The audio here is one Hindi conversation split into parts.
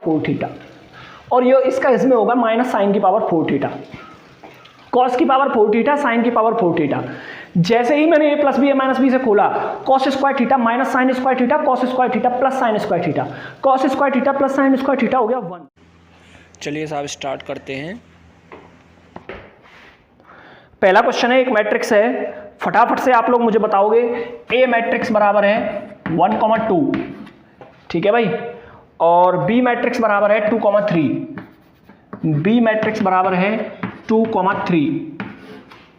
4 थीटा, और ये इसका इसमें होगा माइनस साइन की पावर 4 थीटा, कॉस की पावर 4 थीटा, साइन की पावर 4 थीटा। जैसे ही मैंने a plus B, a minus B से खोला, cos square theta minus sine square theta, cos square theta plus sine square theta, cos square theta plus sine square theta हो गया 1। चलिए साहब स्टार्ट करते हैं। पहला क्वेश्चन है, एक मैट्रिक्स है, फटाफट से आप लोग मुझे बताओगे a मैट्रिक्स बराबर है 1,2, ठीक है भाई, और b मैट्रिक्स बराबर है 2,3, b मैट्रिक्स बराबर है 2,3,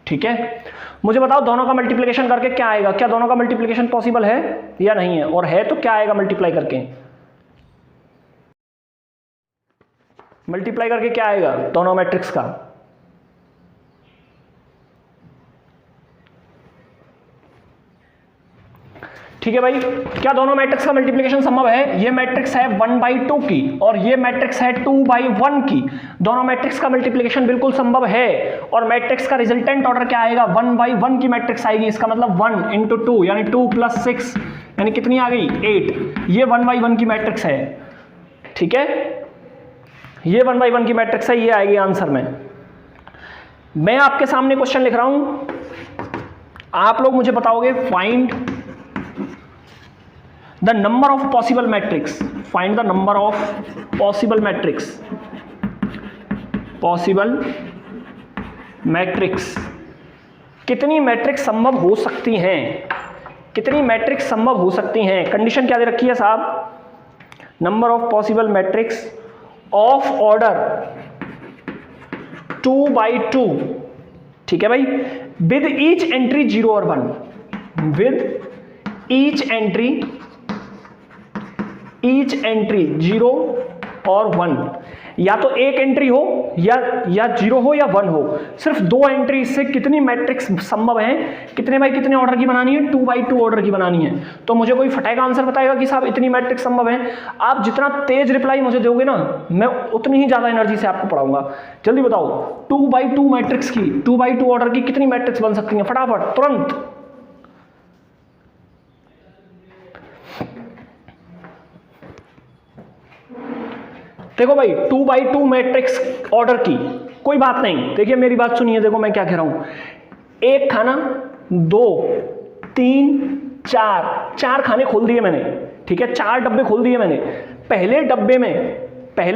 ठीक है। मुझे बताओ दोनों का मल्टीप्लिकेशन करके क्या आएगा, क्या दोनों का मल्टीप्लिकेशन पॉसिबल है या नहीं है, और है तो क्या आएगा मल्टीप्लाई करके, मल्टीप्लाई करके क्या आएगा दोनों मैट्रिक्स का। ठीक है भाई, क्या दोनों मैट्रिक्स का मल्टीप्लिकेशन संभव है। ये मैट्रिक्स है 1/2 की और ये मैट्रिक्स है 2/1 की, दोनों मैट्रिक्स का मल्टीप्लिकेशन बिल्कुल संभव है, और मैट्रिक्स का रिजल्टेंट ऑर्डर क्या आएगा, 1/1 की मैट्रिक्स आएगी। इसका मतलब 1 × 2 यानी 2 + 6 यानी कितनी आ गई 8। ये 1/1 की मैट्रिक्स है, ठीक है, ये 1/1 की मैट्रिक्स है, ये आएगी आंसर में। मैं आपके सामने क्वेश्चन लिख रहा हूं, आप लोग मुझे बताओगे find the number of possible matrix, find the number of possible matrix, possible matrix, कितनी मैट्रिक्स संभव हो सकती हैं, कितनी मैट्रिक्स संभव हो सकती हैं। कंडीशन क्या दे रखी है साहब, number of possible matrix of order 2/2, ठीक है भाई, विद ईच एंट्री 0 और 1, विद ईच एंट्री 0 और 1, या तो एक एंट्री हो या 0 हो या 1 हो, सिर्फ 2 एंट्री से कितनी मैट्रिक्स संभव है, कितने बाई कितने ऑर्डर की बनानी है, 2/2 ऑर्डर की बनानी है। तो मुझे कोई फटाएगा आंसर बताएगा कि साहब इतनी मैट्रिक्स संभव है। आप जितना तेज रिप्लाई मुझे दोगे ना, मैं उतनी ही ज्यादा एनर्जी से आपको पढ़ाऊंगा। जल्दी बताओ 2/2 मैट्रिक्स की, 2/2 ऑर्डर की कितनी मैट्रिक्स बन सकती है, फटाफट तुरंत। देखो भाई 2/2 मैट्रिक्स ऑर्डर की, कोई बात नहीं, देखिए मेरी बात सुनिए, देखो मैं क्या कह रहा हूं, एक खाना 2 3 4 खाने खोल दिए मैंने, ठीक है, 4 डब्बे खोल दिए मैंने। पहले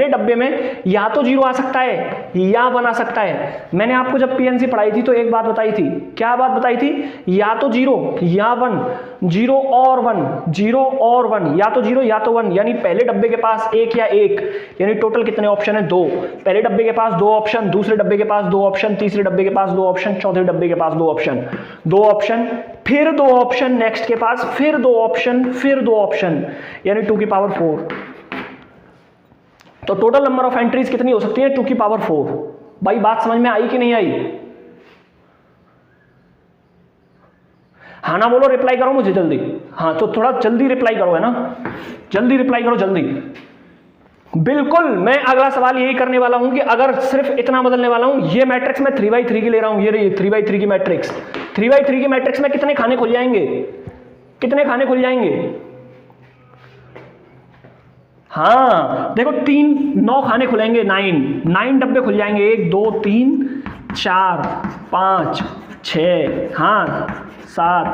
डब्बे में या तो 0 आ सकता है या 1 आ सकता है। मैंने आपको जब पीएनसी पढ़ाई थी तो एक बात बताई थी, क्या बात बताई थी, या तो 0 या 1, 0 और 1, 0 और 1, या तो 0 या तो 1, यानी पहले डब्बे के पास 1 या 1, यानी टोटल कितने ऑप्शन है 2। पहले डब्बे के पास 2 ऑप्शन, दूसरे डब्बे के पास 2 ऑप्शन, तीसरे डब्बे के पास 2 ऑप्शन, चौथे डब्बे के पास 2 ऑप्शन, 2 ऑप्शन, फिर 2 ऑप्शन नेक्स्ट के पास, फिर 2 ऑप्शन, फिर 2 ऑप्शन, यानी 2 की पावर 4। तो टोटल नंबर ऑफ एंट्रीज कितनी हो सकती है, 2 की पावर 4। भाई बात समझ में आई कि नहीं आई, हाँ ना बोलो, रिप्लाई करो मुझे जल्दी, हाँ तो थोड़ा जल्दी रिप्लाई करो, है ना, जल्दी रिप्लाई करो जल्दी। बिल्कुल, मैं अगला सवाल यही करने वाला हूं कि अगर सिर्फ इतना बदलने वाला हूं, ये मैट्रिक्स मैं 3/3 की ले रहा हूं, ये रही 3/3 की मैट्रिक्स, 3/3 की मैट्रिक्स में कितने खाने खुल जाएंगे, कितने खाने खुल जाएंगे, हाँ देखो 9 खाने खुलेंगे, 9 डब्बे खुल जाएंगे, 1 2 3 4 5 6, हाँ 7,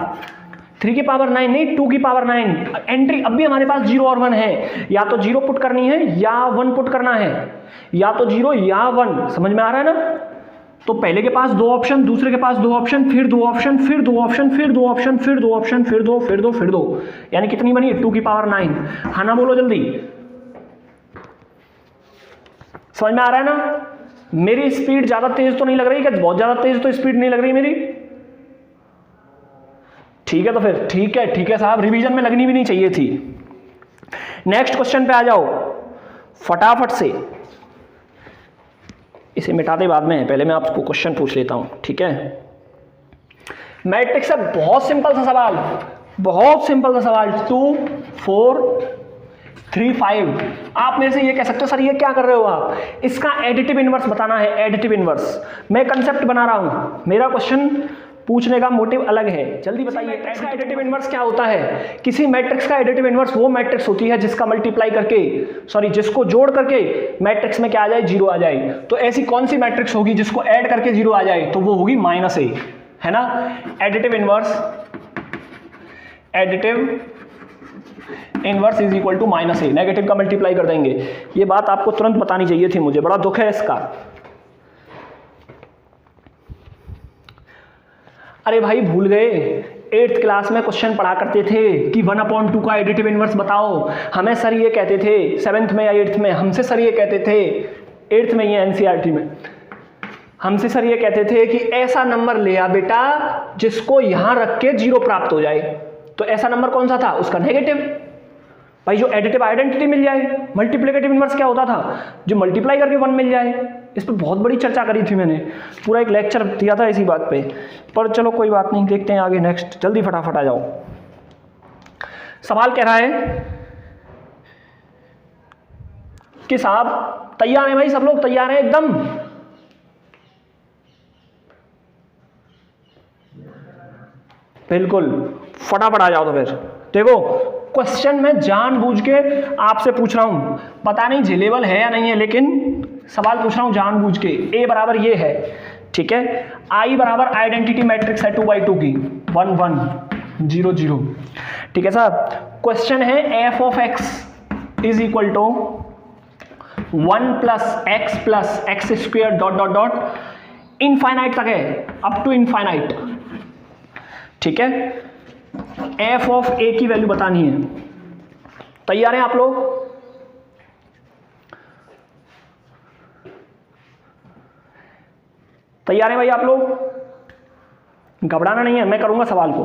3 की पावर 9 नहीं, 2 की पावर 9 एंट्री। अब भी हमारे पास 0 और 1 है, या तो 0 पुट करनी है या 1 पुट करना है, या तो 0 या 1, समझ में आ रहा है ना। तो पहले के पास 2 ऑप्शन, दूसरे के पास 2 ऑप्शन, फिर 2 ऑप्शन, फिर 2 ऑप्शन, फिर 2 ऑप्शन, फिर 2 ऑप्शन, फिर 2, फिर 2, फिर 2, यानी कितनी बनी, 2 की पावर 9। हाँ ना बोलो जल्दी, समझ में आ रहा है ना। मेरी स्पीड ज्यादा तेज तो नहीं लग रही, क्या बहुत ज्यादा तेज तो स्पीड नहीं लग रही मेरी, ठीक है, तो फिर ठीक है साहब, रिवीजन में लगनी भी नहीं चाहिए थी। नेक्स्ट क्वेश्चन पे आ जाओ फटाफट से, इसे मिटाते बाद में, पहले मैं आपको क्वेश्चन पूछ लेता हूं, ठीक है। मैट्रिक्स है, बहुत सिंपल सा सवाल, बहुत सिंपल सा सवाल, 2 4 3 5। आप मेरे से ये कह सकते हो सर ये क्या कर रहे हो आप, इसका एडिटिव इनवर्स बताना है, एडिटिव इनवर्स। मैं कंसेप्ट बना रहा हूं, मेरा क्वेश्चन पूछने का मोटिव अलग है, जल्दी बताइए। इसका एडिटिव इनवर्स क्या होता है? किसी मैट्रिक्स का एडिटिव इनवर्स वो मैट्रिक्स होती है जिसका मल्टीप्लाई करके, सॉरी जिसको जोड़ करके मैट्रिक्स में क्या आ जाए, 0 आ जाए। तो ऐसी कौन सी मैट्रिक्स होगी जिसको ऐड करके 0 आ जाए? तो वो होगी -a, है ना। Additive inverse is equal to -a, negative का मल्टीप्लाई कर देंगे। ये बात आपको तुरंत बतानी चाहिए थी मुझे, बड़ा दुख है इसका। अरे भाई भूल गए, 8th क्लास में क्वेश्चन पढ़ा करते थे कि 1/2 का एडिटिव इनवर्स बताओ। हमें सर ये कहते थे 7th में या 8th में, हमसे सर ये कहते थे 8th में, ये NCERT में हमसे सर ये कहते थे कि ऐसा नंबर ले आ बेटा जिसको यहां रख के 0 प्राप्त हो जाए। तो ऐसा नंबर कौन सा था? उसका नेगेटिव। भाई जो एडिटिव आइडेंटिटी मिल जाए। मल्टीप्लिकेटिव इनवर्स क्या होता था? जो मल्टीप्लाई करके 1 मिल जाए। इस पर बहुत बड़ी चर्चा करी थी मैंने, पूरा एक लेक्चर दिया था इसी बात पे। पर चलो कोई बात नहीं, देखते हैं आगे। नेक्स्ट, जल्दी फटाफट आ जाओ। सवाल कह रहा है कि साहब तैयार हैं भाई, सब लोग तैयार हैं एकदम? बिल्कुल, फटाफट आ जाओ। तो फिर देखो, क्वेश्चन मैं जानबूझ के आपसे पूछ रहा हूं, पता नहीं झेलेबल है या नहीं है, लेकिन सवाल पूछ रहा हूं जानबूझ के। ए बराबर ये है, ठीक है। आई बराबर आइडेंटिटी मैट्रिक्स है 2/2 की, 1 1 0 0, ठीक है साहब। क्वेश्चन है F of X is equal to 1 + x square dot dot dot infinite तक है, अप टू इनफाइनाइट, ठीक है। एफ ऑफ ए की वैल्यू बतानी है। तैयार हैं आप लोग? तैयार हैं भाई आप लोग? घबराना नहीं है, मैं करूंगा सवाल को।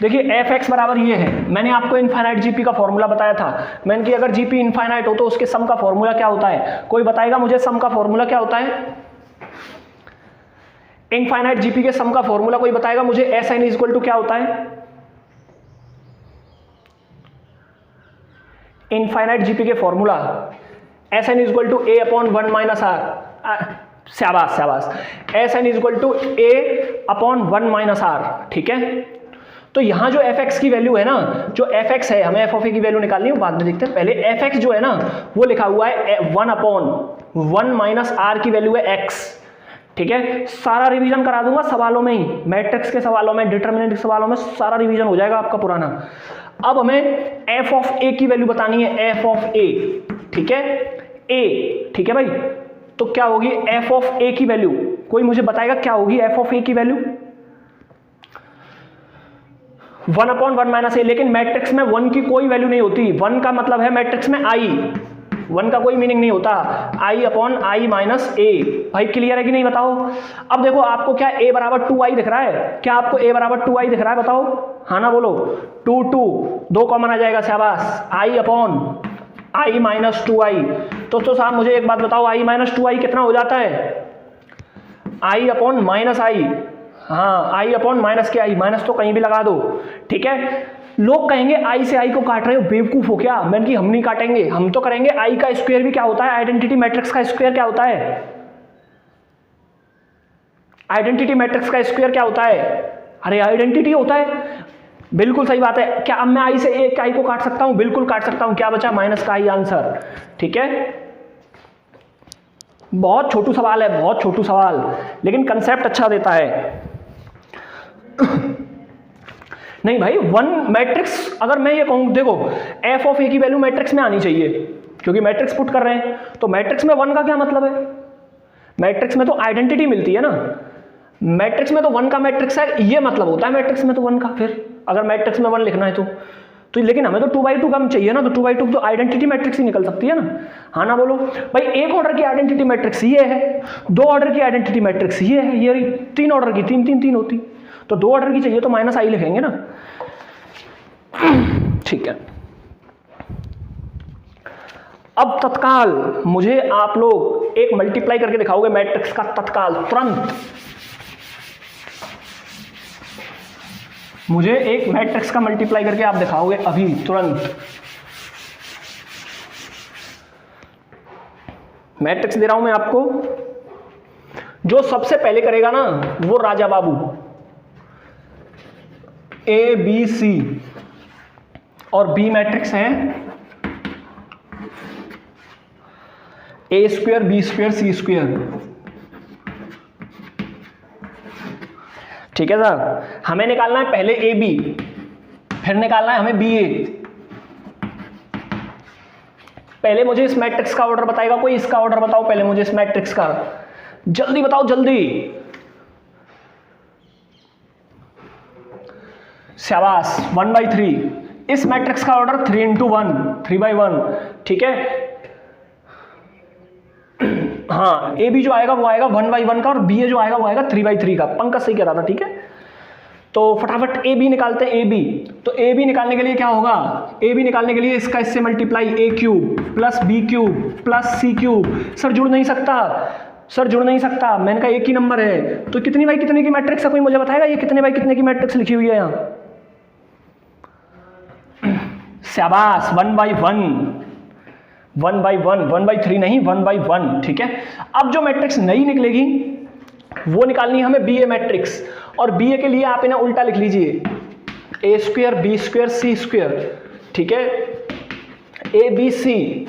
देखिए एफ एक्स बराबर ये है, मैंने आपको इनफाइनाइट जीपी का फॉर्मूला बताया था। मैंने कि अगर जीपी इनफाइनाइट हो तो उसके सम का फॉर्मूला क्या होता है? कोई बताएगा मुझे सम का फॉर्मूला क्या होता है? इनफाइनाइट जीपी के सम का फॉर्मूला कोई बताएगा मुझे? S N is equal to क्या होता है? इनफाइनाइट जीपी के formula S N is equal to A upon 1 - R. शाबाश शाबाश, S N is equal to A upon 1 - R, ठीक है। तो यहां जो एफ एक्स की वैल्यू है ना, जो एफ एक्स है, हमें एफ ऑफ ए की वैल्यू निकालनी है, बाद में देखते हैं। पहले एफ एक्स जो है ना, वो लिखा हुआ है 1/1 - आर की वैल्यू है एक्स, ठीक है। सारा रिवीजन करा दूंगा सवालों में ही, मैट्रिक्स के सवालों में, डिटरमिनेंट के सवालों में सारा रिवीजन हो जाएगा आपका पुराना। अब हमें एफ ऑफ ए की वैल्यू बतानी है, एफ ऑफ ए, ठीक है, ए, ठीक है भाई। तो क्या होगी एफ ऑफ ए की वैल्यू? कोई मुझे बताएगा क्या होगी एफ ऑफ ए की वैल्यू? 1/1 - a, लेकिन मैट्रिक्स में 1 की कोई वैल्यू नहीं होती। 1 का मतलब है मैट्रिक्स में आई, 1 का कोई मीनिंग नहीं होता। i upon i - a। भाई क्लियर है कि नहीं बताओ? अब देखो आपको क्या a बराबर 2i दिख रहा है? क्या आपको a बराबर 2i दिख रहा है? बताओ, हाँ ना बोलो। 2 2 कॉमन आ जाएगा, शाबाश। i upon i - 2i। तो साहब मुझे एक बात बताओ, i - 2i कितना हो जाता है? i अपॉन -i, हाँ, i अपॉन माइनस के i, माइनस तो कहीं भी लगा दो, ठीक है। लोग कहेंगे आई से आई को काट रहे हो, बेवकूफ हो क्या? मैंने कि हम नहीं काटेंगे, हम तो करेंगे आई का स्क्वायर भी क्या होता है? आइडेंटिटी मैट्रिक्स का स्क्वायर क्या होता है? आइडेंटिटी मैट्रिक्स का स्क्वायर क्या होता है? अरे आइडेंटिटी होता है, बिल्कुल सही बात है। क्या अब मैं आई से एक आई को काट सकता हूं? बिल्कुल काट सकता हूं। क्या बचा? माइनस का आई आंसर, ठीक है। बहुत छोटू सवाल है, बहुत छोटू सवाल, लेकिन कंसेप्ट अच्छा देता है। नहीं भाई, 1 मैट्रिक्स, अगर मैं ये कहूं, देखो एफ ऑफ ए की वैल्यू मैट्रिक्स में आनी चाहिए, क्योंकि मैट्रिक्स पुट कर रहे हैं। तो मैट्रिक्स में 1 का क्या मतलब है? मैट्रिक्स में तो आइडेंटिटी मिलती है ना, मैट्रिक्स में तो 1 का मैट्रिक्स है, ये मतलब होता है मैट्रिक्स में तो 1 का। फिर अगर मैट्रिक्स में 1 लिखना है तो लेकिन हमें तो 2/2 कम चाहिए ना, तो 2/2 तो आइडेंटिटी मैट्रिक्स ही निकल सकती है ना, हाँ ना बोलो भाई। एक ऑर्डर की आइडेंटिटी मैट्रिक्स ये है, 2 ऑर्डर की आइडेंटिटी मैट्रिक्स ये है, ये 3 ऑर्डर की 3 होती, तो 2 ऑर्डर की चाहिए तो माइनस आई लिखेंगे ना, ठीक है। अब तत्काल मुझे आप लोग एक मल्टीप्लाई करके दिखाओगे मैट्रिक्स का, तत्काल, तुरंत। मुझे एक मैट्रिक्स का मल्टीप्लाई करके आप दिखाओगे अभी, तुरंत। मैट्रिक्स दे रहा हूं मैं आपको, जो सबसे पहले करेगा ना वो Raja Babu, A B C और बी मैट्रिक्स है ए स्क्वायर बी स्क्वायर सी स्क्वायर। ठीक है सर, हमें निकालना है पहले ए बी, फिर निकालना है हमें बी ए। पहले मुझे इस मैट्रिक्स का ऑर्डर बताएगा कोई, इसका ऑर्डर बताओ पहले मुझे इस मैट्रिक्स का, जल्दी बताओ जल्दी। शाबाश, 1/3। इस मैट्रिक्स का ऑर्डर 3×1, 3/1। ठीक है, हाँ, ए बी जो आएगा वो आएगा 1/1 का, और बी ए जो आएगा वो आएगा 3/3 का। पंकज सही कह रहा था। ठीक है, तो फटाफट ए बी निकालते हैं। ए बी, तो ए बी निकालने के लिए क्या होगा, ए बी निकालने के लिए इसका इससे multiply, a cube plus b cube plus c cube. Sir जुड़ नहीं सकता, सर जुड़ नहीं सकता, मैंने कहा एक ही नंबर है। तो कितनी बाई कितने की मैट्रिक्स है, कोई मुझे बताएगा ये कितने बाई कितने की मैट्रिक्स लिखी हुई है यहाँ? शाबाश, 1/1, 1/1, 1/3 नहीं, 1/1। ठीक है, अब जो मैट्रिक्स नई निकलेगी वो निकालनी है हमें बी ए मैट्रिक्स, और बी ए के लिए आप इन्हें उल्टा लिख लीजिए, ए स्क्वायर बी स्क्वायर सी स्क्वायर। ठीक है, ए बी सी।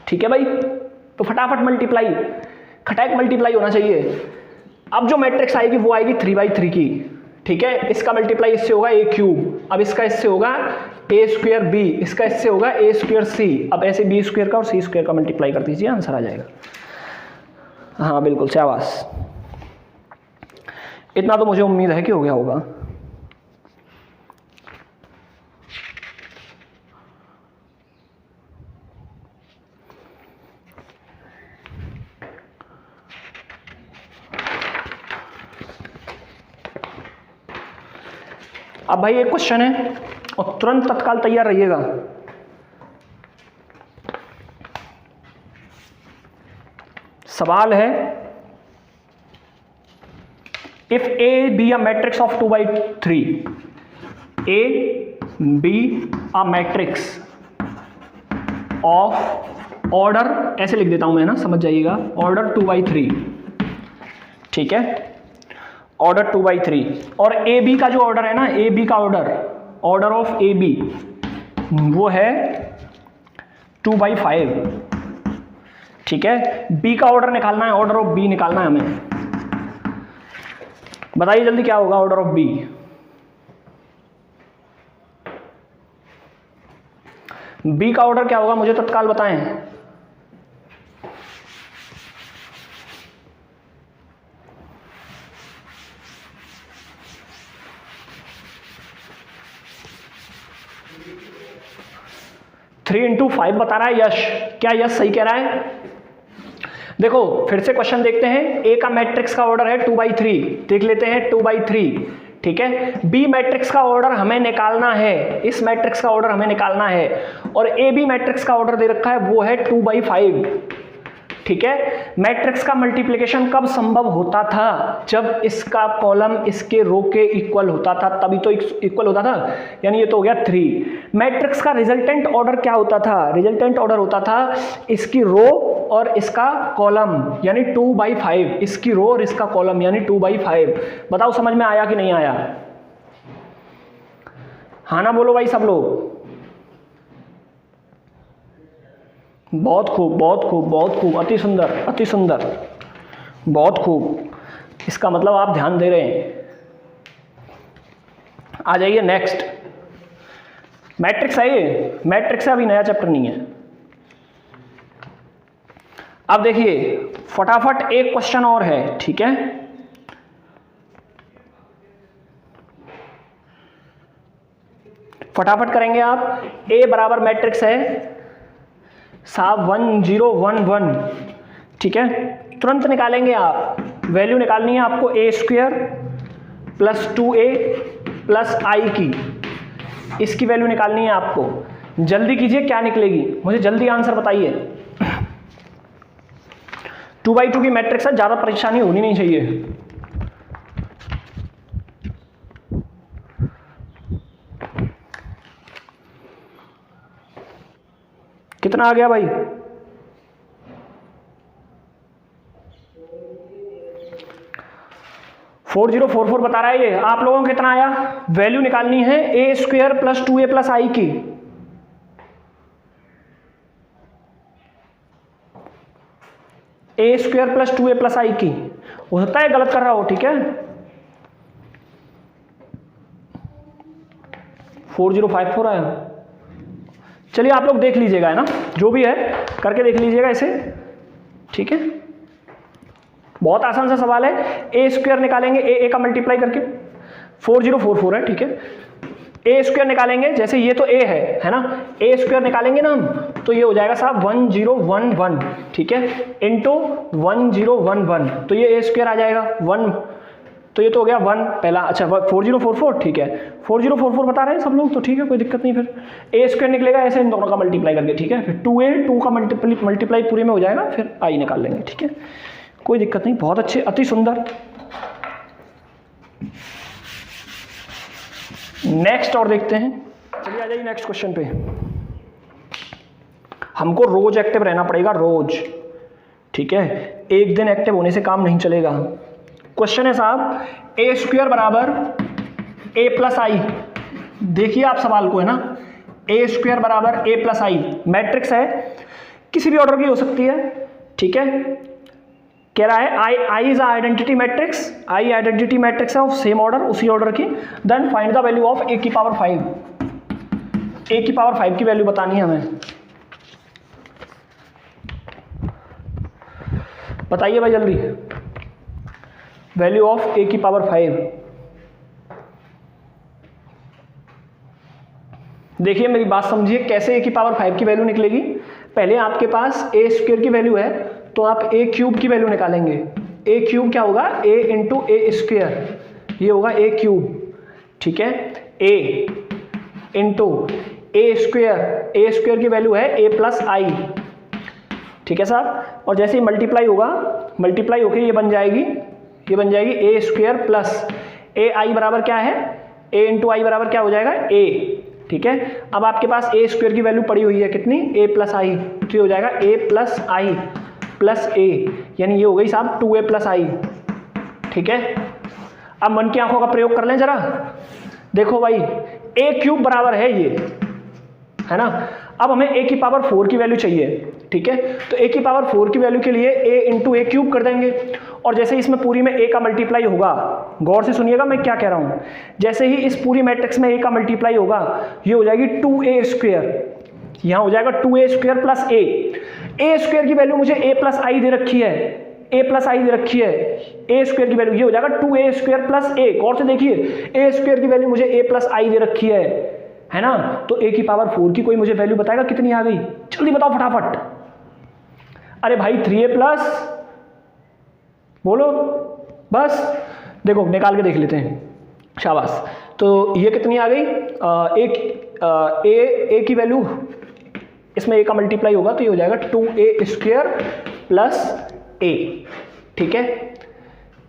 ठीक है भाई, तो फटाफट मल्टीप्लाई, खटाक मल्टीप्लाई होना चाहिए। अब जो मैट्रिक्स आएगी वो आएगी 3/3 की। ठीक है, इसका मल्टीप्लाई इससे होगा ए क्यूब, अब इसका इससे होगा ए स्क्वायर बी, इसका इससे होगा ए स्क्वायर सी। अब ऐसे बी स्क्वायर का और सी स्क्वायर का मल्टीप्लाई कर दीजिए, आंसर आ जाएगा। हाँ बिल्कुल, शाबाश, इतना तो मुझे उम्मीद है कि हो गया होगा। अब भाई एक क्वेश्चन है और तुरंत तत्काल तैयार रहिएगा। सवाल है, if A be a matrix of 2/3, A be a matrix of order, ऐसे लिख देता हूं मैं ना, समझ जाइएगा, ऑर्डर 2/3। ठीक है, ऑर्डर 2/3, और ए बी का जो ऑर्डर है ना, ए बी का ऑर्डर ऑफ ए बी वो है 2/5। ठीक है, बी का ऑर्डर निकालना है, ऑर्डर ऑफ बी निकालना है हमें। बताइए जल्दी क्या होगा ऑर्डर ऑफ बी। बी का ऑर्डर क्या होगा मुझे तत्काल बताएं। थ्री इंटू 5 बता रहा है यश, क्या यश सही कह रहा है? देखो फिर से क्वेश्चन देखते हैं। ए का मैट्रिक्स का ऑर्डर है 2/3, देख लेते हैं 2/3। ठीक है, बी मैट्रिक्स का ऑर्डर हमें निकालना है, इस मैट्रिक्स का ऑर्डर हमें निकालना है, और ए बी मैट्रिक्स का ऑर्डर दे रखा है वो है 2/5। ठीक है, मैट्रिक्स का मल्टीप्लिकेशन कब संभव होता था? जब इसका कॉलम इसके रो के इक्वल होता था, तभी तो इक्वल होता था, यानी ये तो हो गया 3। मैट्रिक्स का रिजल्टेंट ऑर्डर क्या होता था? रिजल्टेंट ऑर्डर होता था इसकी रो और इसका कॉलम, यानी 2/5, इसकी रो और इसका कॉलम यानी 2/5। बताओ समझ में आया कि नहीं आया? हाँ ना बोलो भाई सब लोग। बहुत खूब, बहुत खूब, बहुत खूब, अति सुंदर, अति सुंदर, बहुत खूब। इसका मतलब आप ध्यान दे रहे हैं। आ जाइए नेक्स्ट। मैट्रिक्स है ये, मैट्रिक्स है, अभी नया चैप्टर नहीं है। अब देखिए फटाफट एक क्वेश्चन और है। ठीक है, फटाफट करेंगे आप। ए बराबर मैट्रिक्स है साहब 1 0 1 1। ठीक है, तुरंत निकालेंगे आप, वैल्यू निकालनी है आपको ए स्क्वायर प्लस 2a प्लस आई की, इसकी वैल्यू निकालनी है आपको। जल्दी कीजिए, क्या निकलेगी मुझे जल्दी आंसर बताइए। 2/2 की मैट्रिक्स है, ज़्यादा परेशानी होनी नहीं चाहिए। कितना आ गया भाई? 4044 बता रहा है ये। आप लोगों को कितना आया? वैल्यू निकालनी है ए स्क्वायर प्लस 2a प्लस आई की। ए स्क्वायर प्लस 2a प्लस आई की। हो सकता है गलत कर रहा हो, ठीक है। 4054 आया। चलिए आप लोग देख लीजिएगा, है ना, जो भी है करके देख लीजिएगा इसे, ठीक है। बहुत आसान सा सवाल है। ए स्क्वायर निकालेंगे ए का मल्टीप्लाई करके, 4044 है, ठीक है। ए स्क्वायर निकालेंगे, जैसे ये तो ए है ना, ए स्क्वायर निकालेंगे ना हम, तो ये हो जाएगा साहब 1011, ठीक है, इंटू 1011, तो ये ए स्क्वायर आ जाएगा 1, तो ये तो हो गया 1 पहला। अच्छा 4044, ठीक है, 4044 बता रहे हैं सब लोग, तो ठीक है, कोई दिक्कत नहीं। फिर ए स्क्वायर निकलेगा ऐसे इन दोनों का मल्टीप्लाई करके, ठीक है। फिर 2 का मल्टीप्लाई पूरे में हो जाएगा, फिर आई निकाल लेंगे, ठीक है, कोई दिक्कत नहीं। बहुत अच्छे, अति सुंदर। नेक्स्ट और देखते हैं। चलिए आ जाइए नेक्स्ट क्वेश्चन पे। हमको रोज एक्टिव रहना पड़ेगा, रोज, ठीक है, एक दिन एक्टिव होने से काम नहीं चलेगा। क्वेश्चन है साहब ए स्क्वायर बराबर ए प्लस आई। देखिए आप सवाल को, है ना, ए स्क्वायर बराबर ए प्लस आई मैट्रिक्स है, किसी भी ऑर्डर की हो सकती है, ठीक है। कह रहा है I is identity matrix, I identity matrix है ऑफ सेम ऑर्डर, उसी ऑर्डर की। Then find the value of A की पावर 5। ए की पावर 5 की वैल्यू बतानी है हमें। बताइए भाई जल्दी, वैल्यू ऑफ ए की पावर 5। देखिए मेरी बात समझिए, कैसे ए की पावर 5 की वैल्यू निकलेगी। पहले आपके पास ए स्क्वायर की वैल्यू है, तो आप ए क्यूब की वैल्यू निकालेंगे। ए क्यूब क्या होगा? ए इंटू ए स्क्वायर, ये होगा ए क्यूब, ठीक है। ए इंटू ए स्क्वायर की वैल्यू है ए प्लस आई, ठीक है साहब। और जैसे ही मल्टीप्लाई होगा, मल्टीप्लाई होके ये बन जाएगी ए स्क्वायर प्लस ए आई बराबर क्या है? ए इंटू आई बराबर क्या हो जाएगा? ए, ठीक है। अब आपके पास ए स्क्वायर की वैल्यू पड़ी हुई है कितनी? ए प्लस आई, तो ये हो जाएगा ए प्लस आई प्लस ए, यानी ये हो गई साहब 2a प्लस आई, ठीक है। अब मन की आंखों का प्रयोग कर लें जरा, देखो भाई ए क्यूब बराबर है ये, है ना। अब हमें ए की पावर 4 की वैल्यू चाहिए, ठीक है। तो ए की पावर 4 की वैल्यू के लिए ए इंटू ए क्यूब कर देंगे, और जैसे इसमें पूरी में ए का मल्टीप्लाई होगा, गौर से सुनिएगा मैं क्या कह रहा हूं, जैसे ही इस पूरी मैट्रिक्स में ए का मल्टीप्लाई होगा, ये हो जाएगी 2a स्क्वायर, यहां हो जाएगा 2a स्क्वायर प्लस ए स्क्वायर की वैल्यू मुझे ए प्लस आई दे रखी है, ए प्लस आई दे रखी है, ए स्क्वायर की वैल्यू ये हो जाएगा 2a स्क्वायर प्लस ए। गौर से देखिए, ए स्क्वायर की वैल्यू मुझे ए प्लस आई दे रखी है ना। तो ए की पावर 4 की कोई मुझे वैल्यू बताएगा कितनी आ गई? जल्दी बताओ फटाफट। अरे भाई 3a प्लस, बोलो बस, देखो निकाल के देख लेते हैं, शाबाश। तो ये कितनी आ गई? ए की वैल्यू, इसमें ए का मल्टीप्लाई होगा तो ये हो जाएगा 2a स्क्वायर प्लस ए, ठीक है।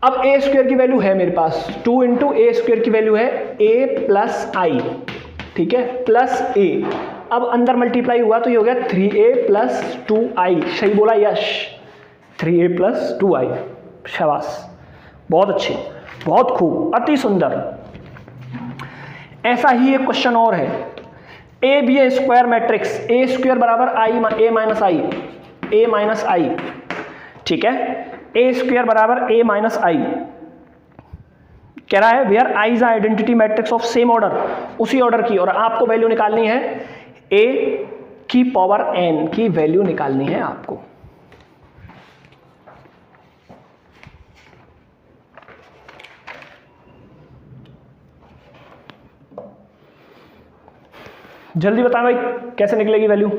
अब ए स्क्वायर की वैल्यू है मेरे पास, 2 इंटू ए स्क्वायर की वैल्यू है ए प्लस आई, ठीक है, प्लस ए। अब अंदर मल्टीप्लाई हुआ तो ये हो गया 3a प्लस 2i, सही बोला यश, 3a प्लस 2i, शाबाश, बहुत अच्छे, बहुत खूब, अति सुंदर। ऐसा ही एक क्वेश्चन और है, A be a square matrix, A square बराबर ए माइनस आई, ठीक है। ए स्क्वायर बराबर ए माइनस आई कह रहा है where I is identity matrix of same order, उसी ऑर्डर की, और आपको वैल्यू निकालनी है ए की पावर एन की वैल्यू निकालनी है आपको। जल्दी बताएं भाई कैसे निकलेगी वैल्यू।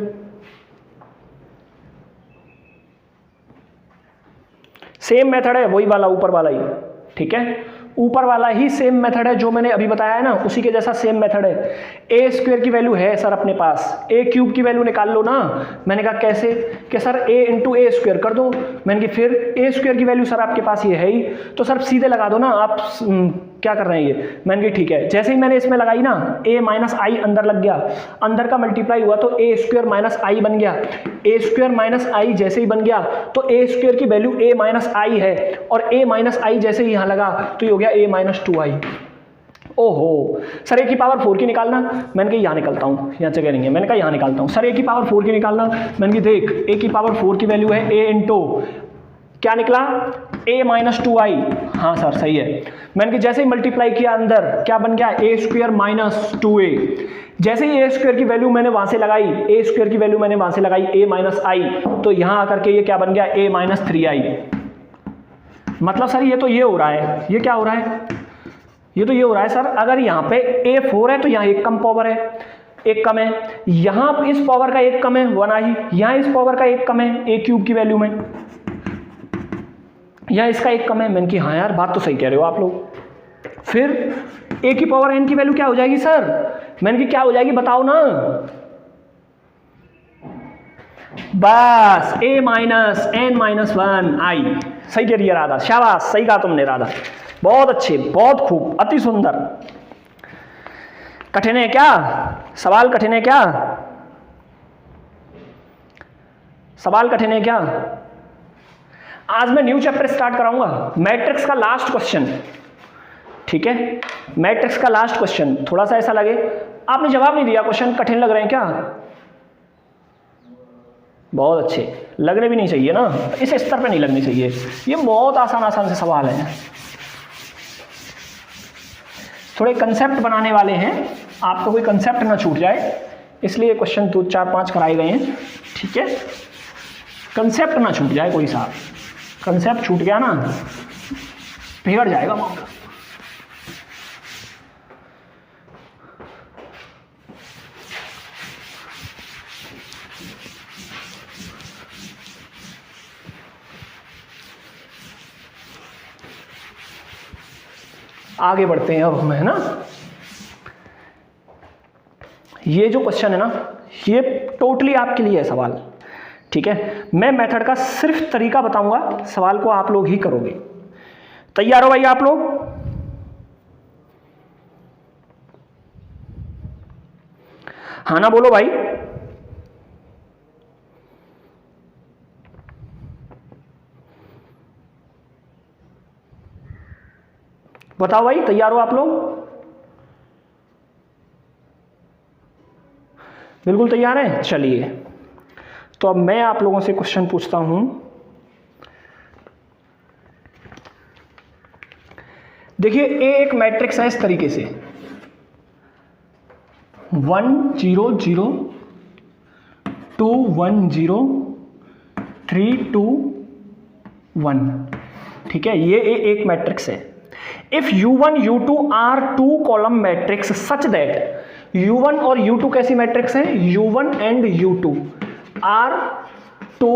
सेम मेथड है, वही वाला ऊपर वाला ही, ठीक है, ऊपर वाला ही सेम मेथड है जो मैंने अभी बताया है ना, उसी के जैसा सेम मेथड है। ए स्क्वायर की वैल्यू है सर अपने पास, ए क्यूब की वैल्यू निकाल लो ना। मैंने कहा कैसे, कि सर ए इंटू ए स्क्वायर कर दो। मैंने कहा फिर ए स्क्वायर की वैल्यू सर आपके पास ये है ही, तो सर सीधे लगा दो ना आप, क्या कर रहे हैं ये। मैंने कहा ठीक है, जैसे ही मैंने इसमें लगाई ना a माइनस आई अंदर लग गया, अंदर का मल्टीप्लाई हुआ तो a स्क्वायर माइनस आई बन गया। a स्क्वायर माइनस आई जैसे ही बन गया तो a स्क्वायर की वैल्यू a माइनस आई है, और a माइनस आई जैसे ही यहां लगा तो ये हो गया a माइनस 2i। ओहो सर a की पावर 4 की निकालना, मैंने कहा यहाँ निकालता हूँ, यहाँ जगह नहीं है, मैंने कहा यहाँ निकालता हूँ। सर a की पावर 4 की निकालना, मैंने कहा देख a की पावर 4 की वैल्यू है a इंटू क्या निकला a माइनस 2i। हाँ सर सही है। मैंने कहा जैसे ही मल्टीप्लाई किया अंदर क्या बन गया a स्क्वायर माइनस 2a। जैसे ही a स्क्वायर की वैल्यू मैंने वहां से लगाई, a स्क्वायर की वैल्यू मैंने वहां से लगाई a माइनस आई, तो यहां आकर के ये क्या बन गया a माइनस 3i। मतलब सर ये तो ये हो रहा है, ये क्या हो रहा है, ये तो ये हो रहा है सर, अगर यहाँ पे a 4 है तो यहाँ एक कम पावर है, एक कम है, यहाँ इस पावर का एक कम है 1i, यहाँ इस पावर का एक कम है a क्यूब की वैल्यू में, यहाँ इसका एक कम है। मैंने कहा हाँ यार बात तो सही कह रहे हो आप लोग। फिर a की पावर n की वैल्यू क्या हो जाएगी सर, मैंने कहा क्या हो जाएगी बताओ ना। बस a minus n minus 1i। सही कह रही है राधा, शाबाश सही कहा तुमने राधा, बहुत अच्छे, बहुत खूब, अति सुंदर। कठिन है क्या सवाल, कठिन है क्या सवाल, कठिन है क्या। आज मैं न्यू चैप्टर स्टार्ट कराऊंगा, मैट्रिक्स का लास्ट क्वेश्चन, ठीक है, मैट्रिक्स का लास्ट क्वेश्चन। थोड़ा सा ऐसा लगे आपने जवाब नहीं दिया, क्वेश्चन कठिन लग रहे हैं क्या, बहुत अच्छे, लगने भी नहीं चाहिए ना, इस स्तर पे नहीं लगनी चाहिए, ये बहुत आसान आसान से सवाल हैं, थोड़े कंसेप्ट बनाने वाले हैं, आपको कोई कंसेप्ट ना छूट जाए इसलिए क्वेश्चन 2 4 5 कराए गए हैं, ठीक है, कंसेप्ट ना छूट जाए कोई सा, कंसेप्ट छूट गया ना बिगड़ जाएगा मामला। आगे बढ़ते हैं अब हम, है ना। ये जो क्वेश्चन है ना ये टोटली आपके लिए है सवाल, ठीक है। मैं मेथड का सिर्फ तरीका बताऊंगा, सवाल को आप लोग ही करोगे। तैयार हो भाई आप लोग, हाँ ना बोलो भाई। बताओ भाई तैयार हो आप लोग, बिल्कुल तैयार हैं। चलिए तो अब मैं आप लोगों से क्वेश्चन पूछता हूं। देखिए ए एक मैट्रिक्स है इस तरीके से 1 0 0 2 1 0 3 2 1, ठीक है, ये एक मैट्रिक्स है। If u1 u2 are two column matrix such that u1 और u2 कैसी मैट्रिक्स हैं, u1 and u2 are two